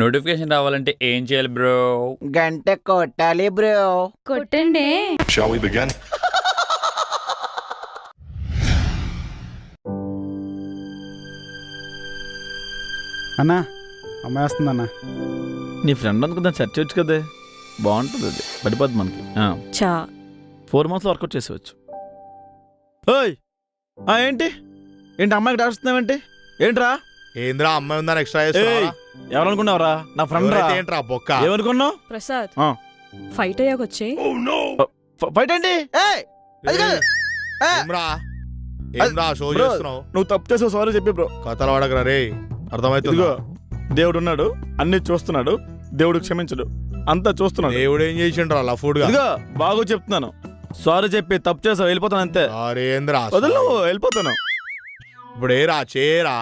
Notification రావాలంటే ఏం చేయాలి బ్రో? గంట కొట్టాలి బ్రో. కొట్టండి. Shall we begin? అన్నా అమ్మాయి వస్తుందన్నా. నీ ఫ్రెండ్ అనుకుందా సెర్చ్ చేయొచ్చు కదే, బాగుంటుంది అది, పడిపోద్ది మనకి. చా 4 months వర్కౌట్ చేసేవచ్చు. ఓయ్ ఏంటి ఏంటి అమ్మాయికి డాక్టర్స్తున్నావేంటి? ఏంట్రా ఏంద్రా అమ్మాయి ఉందని ఎక్స్ట్రా ఎవరనుకున్నావురా? నా ఫ్రెండ్ రా. ఏంట్రా బొక్క? ఏమనుకున్నావు? ప్రసాద్ ఆ. ఫైట్ అయ్యాక వచ్చే ఫైట్ ఏంటి? ఏంద్రా షో చేస్తున్నావు? నువ్వు తప్పు చేసావు, సారీ చెప్పి బ్రో. కథలు వాడకరా రే, అర్థమైతుందో? ఇదిగో దేవుడు ఉన్నాడు, అన్ని చూస్తున్నాడు, దేవుడు క్షమించడు, అంతా చూస్తున్నాడు. దేవుడు ఏం చేసిండ్రా లఫుడ్ గా? ఇదిగో బాగు చెప్తున్నాను, సారీ చెప్పి తప్పు చేసావు, వెళ్ళిపోతాను అంతే. ఏంద్రా వదలు, వెళ్ళిపోతాను. ఇప్పుడు ఏరా చేయరా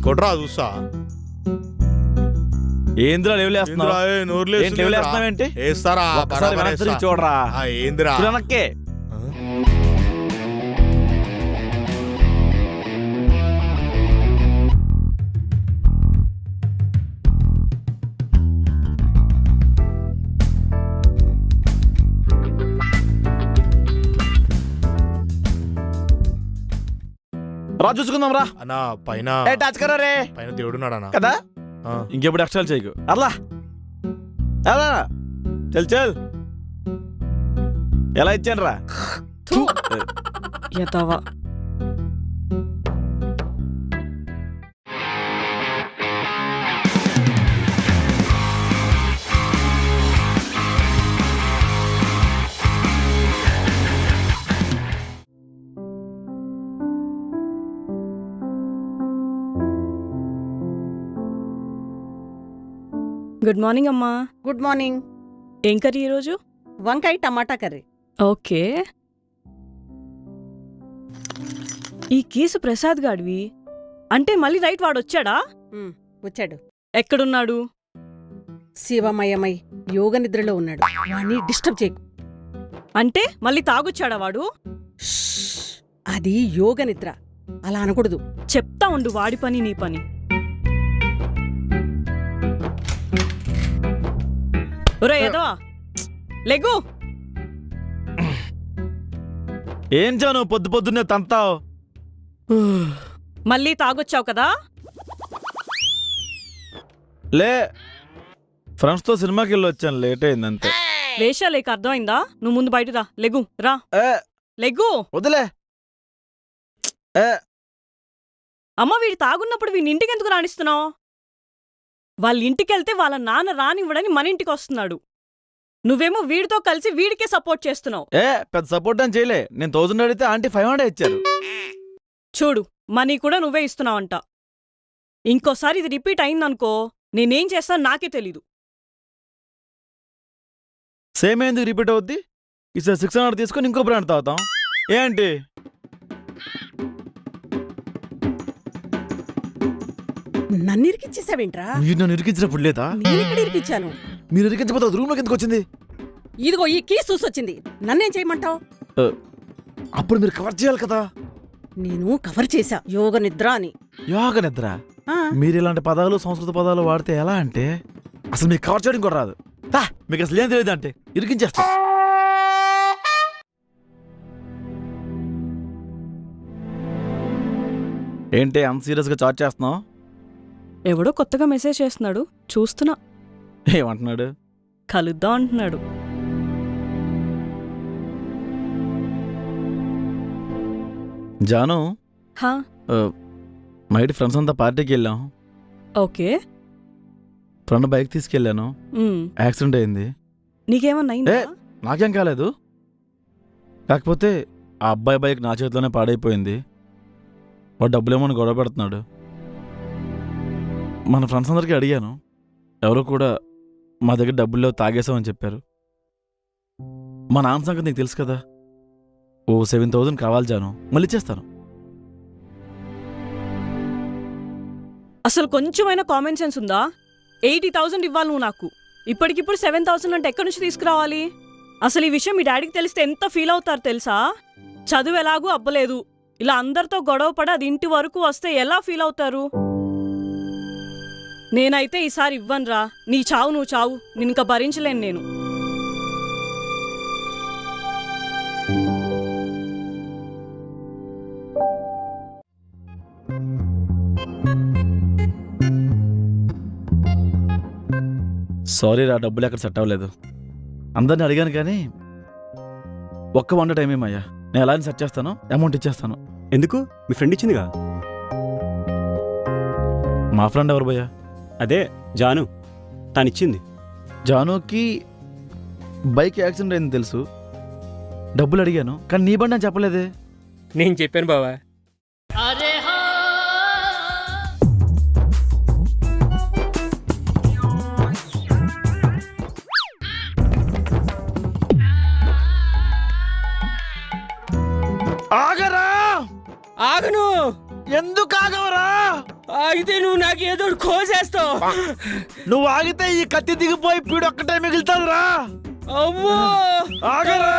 కొట్రా చూస్తా. ఏంద్రా లేవులేస్తున్నావేంటి? వేస్తారా చూడరా. ఏంద్రా వెనక్కే. రా చూసుకుందాం రా. అన్నా పైన పైన దేవుడున్నాడు అన్న కదా. ఇంకెప్పుడు ఎక్స్ట్రా చేయకు. అలా చల్ చల్. ఎలా ఇచ్చాను రా? యతవా. గుడ్ మార్నింగ్ అమ్మా. Good morning. ఏం కర్రీ ఈరోజు? వంకాయ టమాటా కర్రీ. ఓకే. ఈ కేసు ప్రసాద్ గాడివి అంటే మళ్ళీ నైట్ వాడు వచ్చాడా? వచ్చాడు. ఎక్కడున్నాడు? శివమయమై యోగ నిద్రలో ఉన్నాడు. వాణ్ణి డిస్టర్బ్ చేయకు. అంటే మళ్ళీ తాగొచ్చాడా వాడు? అది యోగ నిద్ర, అలా అనకూడదు. చెప్తా ఉండు వాడి పని నీ పని. ఒరే ఏదవా, లెగ్గు. ఏం చాను పొద్దు పొద్దున్నే తంతావు? మళ్ళీ తాగొచ్చావు కదా? లే, ఫ్రెండ్స్ తో సినిమాకి వెళ్ళి వచ్చాను, లేట్ అయింది అంతే. వేషాలేక అర్థమైందా? నువ్వు ముందు బయట రా. లెగ్గు రా. లెగ్గు. వదిలే. అమ్మ వీడి తాగున్నప్పుడు వీడి ఇంటికి ఎందుకు రాణిస్తున్నావు? వాళ్ళ ఇంటికెళ్తే వాళ్ళ నాన్న రానివ్వడని మన ఇంటికి వస్తున్నాడు. నువ్వేమో వీడితో కలిసి వీడికే సపోర్ట్ చేస్తున్నావు. పెద్ద సపోర్ట్ అని చేయలే. నేను 1000 అడిగితే ఆంటీ 500 ఇచ్చారు. చూడు, మనీ కూడా నువ్వే ఇస్తున్నావంట. ఇంకోసారి ఇది రిపీట్ అయిందనుకో, నేనేం చేస్తాను నాకే తెలీదు. సేమ్ ఎందుకు రిపీట్ అవుద్ది? ఈసారి 600 తీసుకొని ఇంకో బ్రాండ్ తాగుతాం. ఏంటి? నన్ను ఇరికిచ్చేసావేంట్రా? మీరు నన్ను ఇరికించినప్పుడు లేదా? నేనెక్కడ ఇరికిచ్చాను? మీరు ఇరికించబోతే రూమ్ లోకి ఎందుకు వచ్చింది? ఇదిగో ఈ కీ చూసొచ్చింది. నన్నేం చేయమంటావు? అప్పుడు మీరు కవర్ చేయాలి కదా. నేను కవర్ చేశా, యోగ నిద్ర అని. యోగ నిద్ర? మీరు ఇలాంటి పదాలు సంస్కృత పదాలు వాడితే ఎలా అంటే అసలు మీకు కవర్ చేయడం కూడా రాదు. మీకు అసలు ఏం తెలియదు అంటే ఇరికించేస్తా. ఏంటి అంత సీరియస్గా చాట్ చేస్తున్నావు? ఎవడో కొత్తగా మెసేజ్ చేస్తున్నాడు, చూస్తున్నా. ఏమంటున్నాడు? కలుద్దాం అంటున్నాడు. జాను, హా నైట్ ఫ్రెండ్స్ అంతా పార్టీకి వెళ్ళాం. ఓకే. ఫ్రెండ్ బైక్ తీసుకెళ్ళాను, యాక్సిడెంట్ అయింది. నీకేమన్నా? నాకేం కాలేదు, కాకపోతే ఆ అబ్బాయి బైక్ నా చేతిలోనే పాడైపోయింది. వాడు డబ్బులేమని గొడవ పెడుతున్నాడు. మన ఫ్రెండ్స్ అందరికీ అడిగాను, ఎవరో కూడా మా దగ్గర డబ్బుల్లో తాగేసామని చెప్పారు. మా నాన్న సంగతి నీకు తెలుసు కదా. ఓ 7000 కావాలి జాను, మళ్ళీ ఇచ్చేస్తాను. అసలు కొంచెమైనా కామన్ సెన్స్ ఉందా? 80,000 ఇవ్వాలి నువ్వు నాకు. ఇప్పటికిప్పుడు 7,000 అంటే ఎక్కడి నుంచి తీసుకురావాలి? అసలు ఈ విషయం మీ డాడీకి తెలిస్తే ఎంత ఫీల్ అవుతారు తెలుసా? చదువు ఎలాగూ అవ్వలేదు, ఇలా అందరితో గొడవ పడి అది ఇంటి వరకు వస్తే ఎలా ఫీల్ అవుతారు? నేనైతే ఈసారి ఇవ్వనురా. నీ చావు నువ్వు చావు, నేను ఇంకా భరించలేను నేను. సారీ రా, డబ్బులు ఎక్కడ సెట్ అవ్వలేదు. అందరిని అడిగాను కానీ ఒక్క 1 టైం ఏమయ్యా. నేను ఎలా సెట్ చేస్తాను, అమౌంట్ ఇచ్చేస్తాను. ఎందుకు? మీ ఫ్రెండ్ ఇచ్చిందిగా. మా ఫ్రెండ్ ఎవరు భయ్యా? అదే జాను, తానిచ్చింది. జానుకి బైక్ యాక్సిడెంట్ అయింది తెలుసు, డబ్బులు అడిగాను కానీ నీ బండి అని చెప్పలేదే. నేను చెప్పాను బావా. ఆగరా! ఆగను. ఎందుకు ఆగవరా? ఆగితే నువ్వు నాకు ఏదో కోసేస్తావు. నువ్వు ఆగితే ఈ కత్తి దిగిపోయి పీడు ఒక్కటే మిగులుతుందిరా. అమ్మో ఆగరా!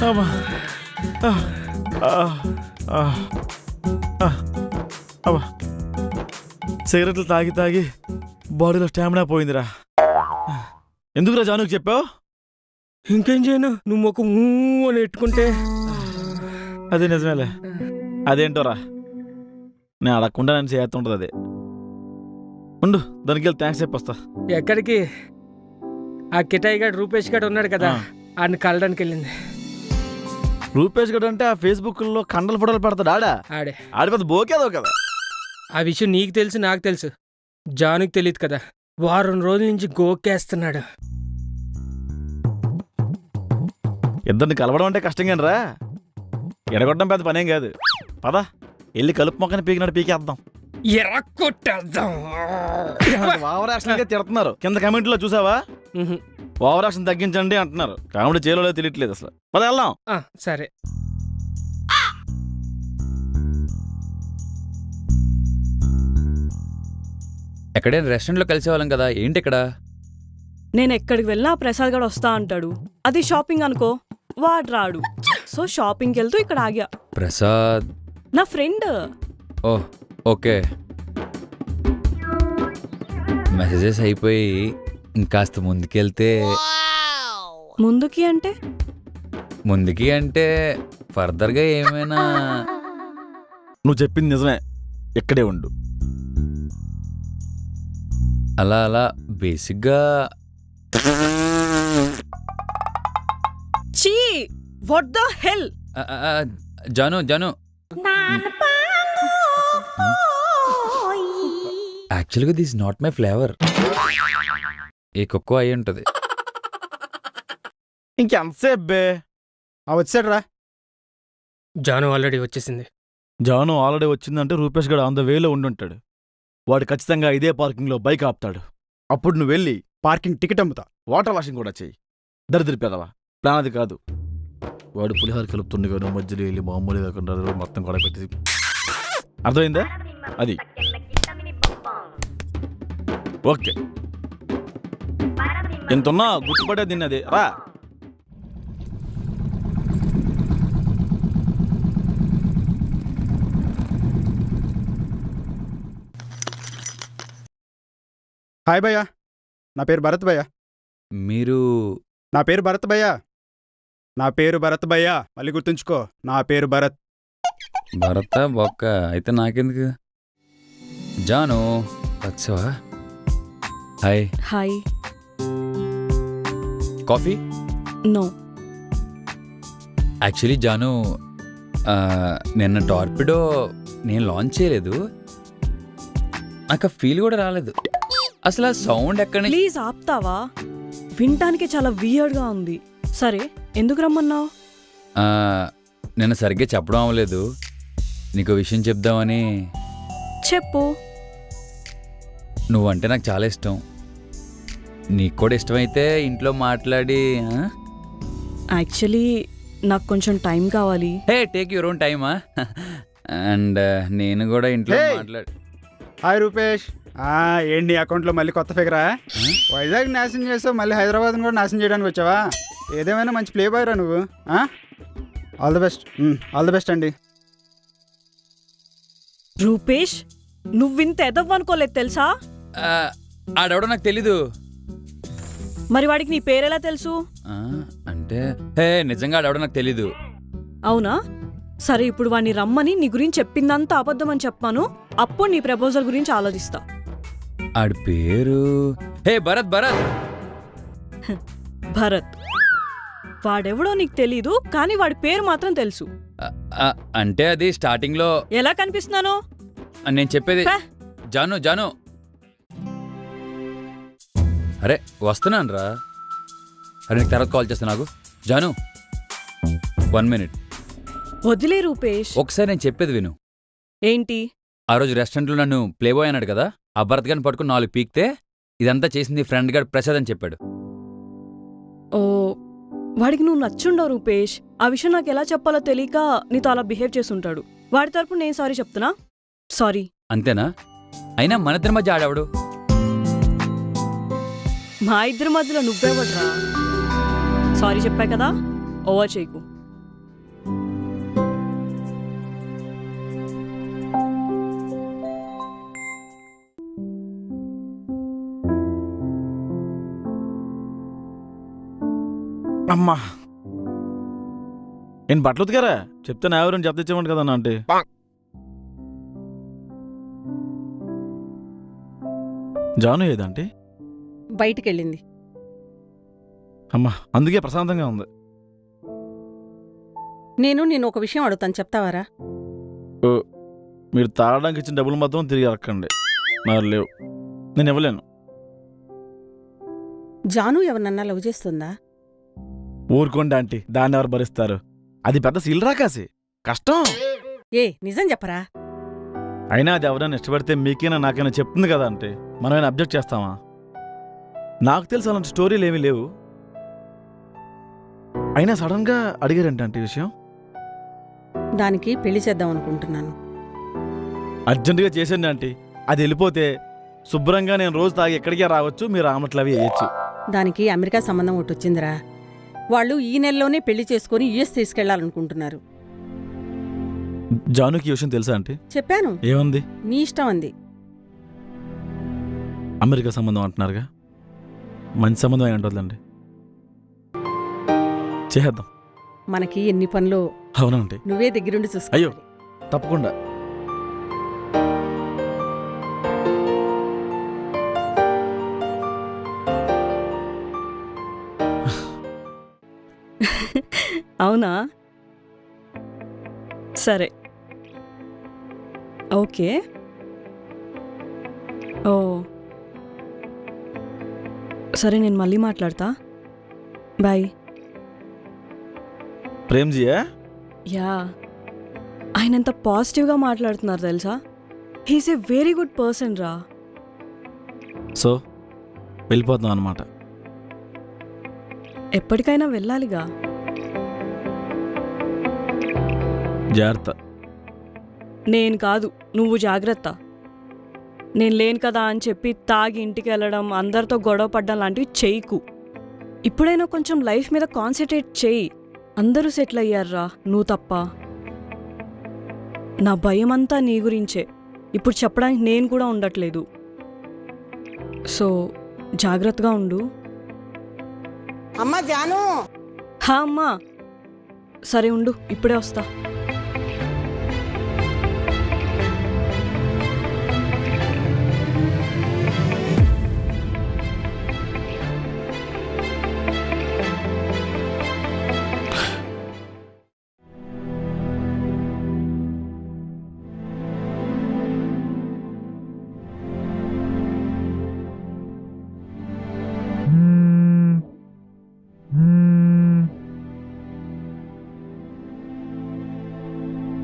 అమ్మా. అబ్బా, సిగరెట్లు తాగి తాగి బాడీలో స్టామినా పోయిందిరా. ఎందుకురా జానుకు చెప్పావు? ఇంకేం చేయను, నువ్వు ఒక అని ఎట్టుకుంటే. అదే నిజమేలే. అదేంటోరా, నేను అడగకుండా నేను చేస్తుంటుంది అదే. ఉండు, దానికి వెళ్ళి థ్యాంక్స్ చెప్పొస్తా. ఎక్కడికి? ఆ కిటాయి గాడు రూపేష్ గాడు ఉన్నాడు కదా, ఆడిని కలడానికి వెళ్ళింది. రూపేష్ గడ్ అంటే ఆ ఫేస్బుక్లో కండలు ఫోటోలు పెడతాడు ఆడా. ఆడి పెద్ద బోకేదో కదా. ఆ విషయం నీకు తెలుసు, నాకు తెలుసు, జానుకి తెలియదు కదా. వారం రోజుల నుంచి గోకేస్తున్నాడు. ఇద్దరిని కలవడం అంటే కష్టంగా రా, ఎడగొట్టడం పెద్ద పనేం కాదు. పదా వెళ్ళి కలుపు మొక్కని పీకినాడు పీకేద్దాం. ఎరక్కొట్టేద్దాం. ఓవర్ యాక్షన్ తిడుతున్నారు కింద కమెంట్లో, చూసావా? ఓవర్ యాక్షన్ తగ్గించండి అంటున్నారు. కామెడీ చేయలో తెలియట్లేదు అసలు. పద వెళ్దాం. సరే. ఎక్కడైనా రెస్టారెంట్లో కలిసేవాళ్ళం కదా, ఏంటి ఇక్కడ? నేను ఎక్కడికి వెళ్ళినా ప్రసాద్ గడు వస్తా అంటాడు. అది షాపింగ్ అనుకో, వాడు రాడు. సో షాపింగ్కి వెళ్తూ ఇక్కడ ఆగా. ప్రసాద్ నా ఫ్రెండ్. ఓహ్ ఓకే. మెసేజెస్ అయిపోయి ఇంకాస్త ముందుకెళ్తే. ముందుకి అంటే? ముందుకి అంటే ఫర్దర్గా ఏమైనా. నువ్వు చెప్పింది నిజమే, ఇక్కడే ఉండు. అలా అలా బేసిక్గా. చీ, what the hell. Janu Janu, యాక్చువల్గా దిస్ నాట్ మై ఫ్లేవర్. ఏ కుక్కో అయి ఉంటుంది. ఇంకెంతసేపు బే? వచ్చాడు రా. జాను ఆల్రెడీ వచ్చేసింది. జాను ఆల్రెడీ వచ్చిందంటే రూపేష్ గడు ఆన్ ద వేలో ఉండుంటాడు. వాడు ఖచ్చితంగా ఇదే పార్కింగ్లో బైక్ ఆపుతాడు. అప్పుడు నువ్వు వెళ్ళి పార్కింగ్ టికెట్ అమ్ముతా. వాటర్ వాషింగ్ కూడా చెయ్యి. దరిద్రపేదవా, ప్లాన్ అది కాదు. వాడు పులిహార కలుపుతుండే కానీ మధ్యలో వెళ్ళి మామూలు కాకుండా మొత్తం కూడా పెట్టి. అర్థమైందా? అది ఓకే. ఎంతున్నా గుర్తుపడే తిన్నది రా. హాయ్ భయ్యా, నా పేరు భరత్ భయ్యా. మీరు? నా పేరు భరత్ భయ్యా. నా పేరు భరత్ భయ్యా, మళ్ళీ గుర్తుంచుకో, నా పేరు భరత్. భరత బొక్క అయితే నాకెందుకు? జాను వచ్చావా? Hi. Hi. Coffee? No. Actually Janu, నిన్న టార్పిడో నేను లాంచ్ చేయలేదు. నాకు ఆ ఫీల్ కూడా రాలేదు అసలు. ఆ సౌండ్ ఎక్కడ? ప్లీజ్ ఆపుతావా? వినటానికి చాలా వియర్డ్గా ఉంది. సరే, ఎందుకు రమ్మన్నావు? నిన్న సరిగ్గా చెప్పడం అవ్వలేదు. నీకు విషయం చెప్దామని. చెప్పు. నువ్వంటే నాకు చాలా ఇష్టం. నీకు కూడా ఇష్టమైతే ఇంట్లో మాట్లాడి. యాక్చువల్లీ నాకు కొంచెం టైం కావాలి. హే, టేక్ యువర్ ఓన్ టైమా. అండ్ నేను కూడా ఇంట్లో మాట్లాడి. హాయ్ రూపేష్. ఏంటి అకౌంట్లో మళ్ళీ కొత్త ఫిగరా? వైజాగ్ నాశనం చేసావు, మళ్ళీ హైదరాబాద్ని కూడా నాశనం చేయడానికి వచ్చావా? ఏదేమైనా మంచి ప్లే బాయ్ రా నువ్వు. All the best. All the best అండి. రూపేష్ నువ్వింత ఎదవ్వనుకోలేదు తెలుసా? ఆ, ఆడెవడో నాకు తెలీదు. మరి వాడికి నీ పేరెలా తెలుసు? ఆ, అంటే నిజంగా ఆడెవడో నాకు తెలీదు. అవునా? సరే ఇప్పుడు వాడిని రమ్మని నీ గురించి చెప్పిందంతా అబద్ధం అని చెప్పాను. అప్పుడు నీ ప్రపోజల్ గురించి ఆలోచిస్తా. ఆడి పేరు భరత్. భరత్. వాడెవడో నీకు తెలీదు, కానీ వాడి పేరు మాత్రం తెలుసు. అంటే అది స్టార్టింగ్ లో ఎలా కనిపిస్తున్నాను? నేను చెప్పేది హ? జాను అరే వస్తున్నాను రా. అరే నీకు తర్వాత కాల్ చేస్తా. నాకు జాను 1 minute. వదిలే రూపేష్. ఒకసారి నేను చెప్పేది విను. ఏంటి? ఆ రోజు రెస్టారెంట్లో నన్ను ప్లేబాయ్ అన్నాడు కదా, ఆ భరత్ గారిని పట్టుకుని 4 పీకితే ఇదంతా చేసింది ఫ్రెండ్ గారు ప్రసాద్ అని చెప్పాడు. ఓ, వాడికి నువ్వు నచ్చుండవు రూపేష్. ఆ విషయం నాకు ఎలా చెప్పాలో తెలియక నీతో అలా బిహేవ్ చేస్తుంటాడు. వాడి తరపున నేను సారీ చెప్తున్నా. సారీ. అంతేనా? అయినా మన ఇద్దరి మధ్య ఆడేవాడు. మా ఇద్దరి మధ్యలో నువ్వేవడ్రా? సారీ చెప్పా కదా, ఓవర్ చేయకు. అమ్మా నేను బట్టలు ఉతికారా? చెప్తే నా ఎవరైనా చెప్తే ఇచ్చేవాడు కదా అంటే. జాను ఏదంటే? బయటికెళ్ళింది. అమ్మా అందుకే ప్రశాంతంగా ఉంది. నేను ఒక విషయం అడుగుతాను, చెప్తావారా? మీరు తాగడానికి ఇచ్చిన డబ్బులు మాత్రం తిరిగి అరక్కండి. నాకు లేవు, నేను ఇవ్వలేను. జాను ఎవరినన్నా లవ్ చేస్తుందా? ఊరుకోండి ఆంటీ, దాన్ని ఎవరు భరిస్తారు? అది పెద్ద సీల్ రాకాసి కష్టం. నిజం చెప్పరా? అయినా అది ఎవరైనా ఇష్టపడితే మీకైనా నాకైనా చెప్తుంది కదా అంటే మనమైనా అబ్జెక్ట్ చేస్తామా? నాకు తెలిసి అలాంటి స్టోరీలు ఏమీ లేవు. అయినా సడన్గా అడిగారంటే అంటే విషయం దానికి పెళ్లి చేద్దాం అనుకుంటున్నాను. అర్జెంటుగా చేసేయండి ఆంటీ. అది వెళ్ళిపోతే శుభ్రంగా నేను రోజు తాగి ఎక్కడికే రావచ్చు, మీరు ఆమెట్లు అవి వేయచ్చు. దానికి అమెరికా సంబంధం ఒకటి వచ్చిందిరా. వాళ్ళు ఈ నెలలోనే పెళ్లి చేసుకుని యుఎస్ తీసుకెళ్లాలనుకుంటున్నారు. జానుకి ఈ విషయం తెలుసా ఆంటీ? చెప్పాను. ఏముంది? నీ ఇష్టం అంది. అమెరికా సంబంధం అంటున్నారుగా, మంచి సంబంధం అయి ఉంటుందండి. చేద్దాం. మనకి ఎన్ని పనులు. అవునండి. నువ్వే దగ్గరుండి చూసుకో. అయ్యో తప్పకుండా. అవునా? సరే, ఓకే. ఓ సరే, నేను మళ్ళీ మాట్లాడతా. బాయ్. ప్రేమ్జీయా? యా, ఆయన ఎంత పాజిటివ్గా మాట్లాడుతున్నారు తెలుసా? He's a very good person రా. సో వెళ్ళిపోతున్నాం అన్నమాట. ఎప్పటికైనా వెళ్ళాలిగా. జాగ్రత్త. నేను కాదు, నువ్వు జాగ్రత్త. నేను లేను కదా అని చెప్పి తాగి ఇంటికి వెళ్ళడం, అందరితో గొడవ పడ్డం లాంటివి చెయ్యకు. ఇప్పుడైనా కొంచెం లైఫ్ మీద కాన్సన్ట్రేట్ చెయ్యి. అందరూ సెటిల్ అయ్యారా, నువ్వు తప్ప. నా భయం అంతా నీ గురించే. ఇప్పుడు చెప్పడానికి నేను కూడా ఉండట్లేదు. సో జాగ్రత్తగా ఉండు. అమ్మా జాను. హా అమ్మా. సరే ఉండు, ఇప్పుడే వస్తా.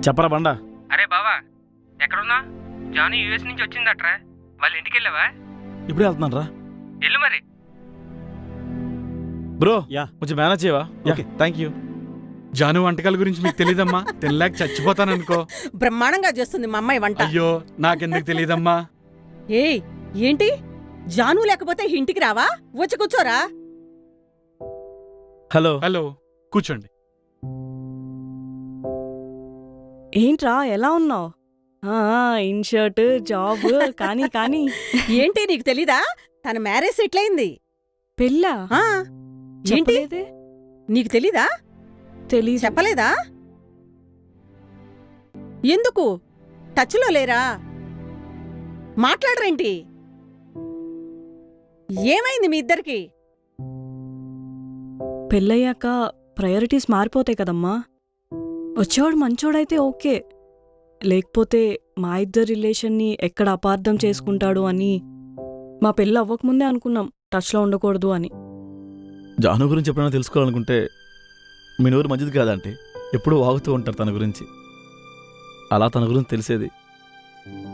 చెప్పరా బండా. అరే బావా, ఎక్కడున్నా? జాను యూఎస్ నుంచి వచ్చిందట్రా. వాళ్ళ ఇంటికి వెళ్ళావా? ఇప్పుడే వెళ్తున్నాను రా. వెళ్ళు మరి. Bro yeah. కొంచెం మేనేజ్ చేయవా? ఓకే. Thank you. జాను వంటకాల గురించి మీకు తెలీదమ్మా. తినలేక చచ్చిపోతాననుకో. బ్రహ్మాండంగా చేస్తుంది మా అమ్మాయి వంట. అయ్యో నాకెందుకు తెలీదమ్మా. ఏంటి జాను లేకపోతే ఇంటికి రావా? వచ్చి కూర్చోరా. హలో. హలో, కూర్చోండి. ఏంట్రా, ఎలా ఉన్నావు? ఇన్ షర్ట్ జాబ్ కానీ కానీ ఏంటి నీకు తెలీదా? తన మ్యారేజ్ సెటిల్ అయింది. పెళ్ళా? ఆ, ఏంటి చెప్పలేదే. నీకు తెలీదా? తెలీదు. చెప్పలేదా? ఎందుకు టచ్లో లేరా? మాట్లాడరేంటి? ఏమైంది మీ ఇద్దరికి? పెళ్ళయ్యాక ప్రయారిటీస్ మారిపోతాయి కదమ్మా. వచ్చేవాడు మంచోడైతే ఓకే, లేకపోతే మా ఇద్దరు రిలేషన్ని ఎక్కడ అపార్థం చేసుకుంటాడు అని మా పెళ్ళి అవ్వకముందే అనుకున్నాం టచ్లో ఉండకూడదు అని. జాను గురించి ఎప్పుడైనా తెలుసుకోవాలనుకుంటే మీ నోరు మంచిది కాదంటే ఎప్పుడూ వాగుతూ ఉంటారు తన గురించి. అలా తన గురించి తెలిసేది.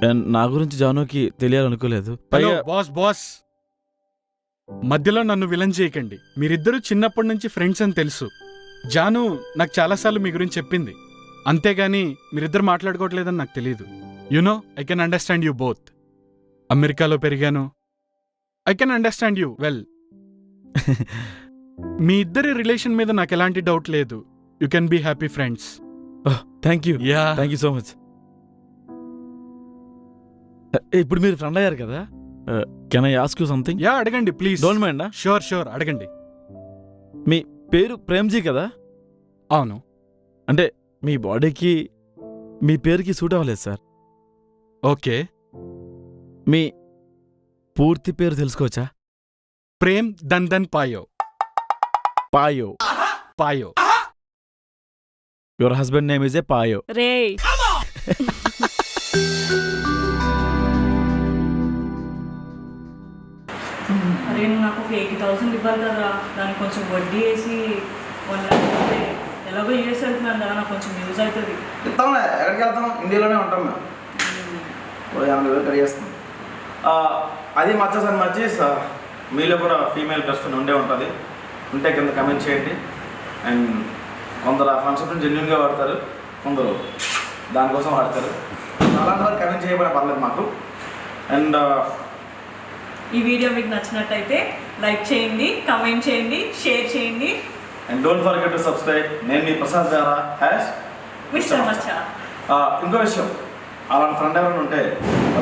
అండ్ నా గురించి జానుకి తెలియాలనుకోలేదు. హలో పైగా బాస్ బాస్, మధ్యలో నన్ను విలన్ చేయకండి. మీరిద్దరూ చిన్నప్పటి నుంచి ఫ్రెండ్స్ అని తెలుసు. జాను నాకు చాలాసార్లు మీ గురించి చెప్పింది. అంతేగాని మీరిద్దరు మాట్లాడుకోవట్లేదని నాకు తెలియదు. You know, I can understand you both. అమెరికాలో పెరిగాను. I can understand you well. మీ ఇద్దరి రిలేషన్ మీద నాకు ఎలాంటి డౌట్ లేదు. You can be happy friends. Thank you yeah, thank you so much. ఇప్పుడు మీరు ఫ్రెండ్ అయ్యారు కదా, can I ask you something? Yeah అడగండి please. Don't mind? Sure sure అడగండి. మీ పేరు ప్రేమ్జీ కదా? అవును. అంటే మీ బాడీకి మీ పేరుకి సూట్ అవ్వలేదు సార్. ఓకే. మీ పూర్తి పేరు తెలుసుకోవచ్చా? ప్రేమ్ దందన్ పాయో. పాయో. పాయో. యువర్ హస్బెండ్ నేమ్ ఇస్ ఏ పాయో. రే అరే నువ్వు నాకు ఒక 80,000 ఇవ్వాలి కదా, దానికి కొంచెం వడ్డీ వేసి 1 lakh ఇస్తే ఎలాగో యూఎస్ వెళ్తున్నాను కదా, నాకు కొంచెం యూజ్ అవుతుంది. ఇస్తాంలే, ఎక్కడికి వెళ్తాం? ఇండియాలోనే ఉంటాం మేము. ఓ 50,000 కడిగేస్తాం. అది మచ్చసరి మర్చి మీలో కూడా ఫీమేల్ బెస్ట్ ఫ్రెండ్ ఉండే ఉంటుంది. ఉంటే కింద కమెంట్ చేయండి. అండ్ కొందరు ఆ ఫ్రెండ్షిప్ని జెన్యున్గా వాడతారు, కొందరు దానికోసం వాడతారు. అలాంటి వాళ్ళు కమెంట్ చేయబడే పర్లేదు మాకు. అండ్ ఈ వీడియో మీకు నచ్చినట్టయితే లైక్ చేయండి, కమెంట్ చేయండి, షేర్ చేయండి. And don't forget to subscribe. నేను మీ ప్రసాద్ గారా హ్యాష్ మిస్టర్ మచ్చా. ఇంకో విషయం, అలాంటి ఫ్రెండ్ ఎవరైనా ఉంటే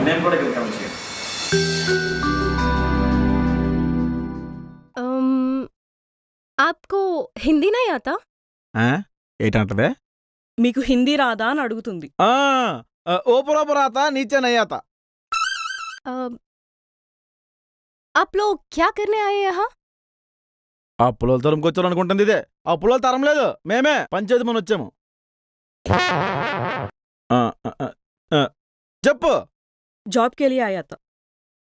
నేను కూడా ఇక్కడ కమెంట్ చేయండి. आपको हिंदी नहीं आता? ఏంటంటదే? మీకు హిందీ రాదా అని అడుగుతుంది. ऊपर ऊपर आता नीचे नहीं आता. आप लोग क्या करने आए यहाँ? ఆ పుల్లల తరంకి వచ్చారు అనుకుంటుంది ఇదే. ఆ పుల్లల తరం లేదు, మేమే పంచాయతీ మనం వచ్చాము. చెప్పు. జాబ్ కే లియే ఆయా తా.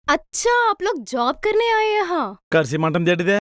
अच्छा, आप लोग जॉब करने आए यहाँ? కర్సి మంటం చేటిదే.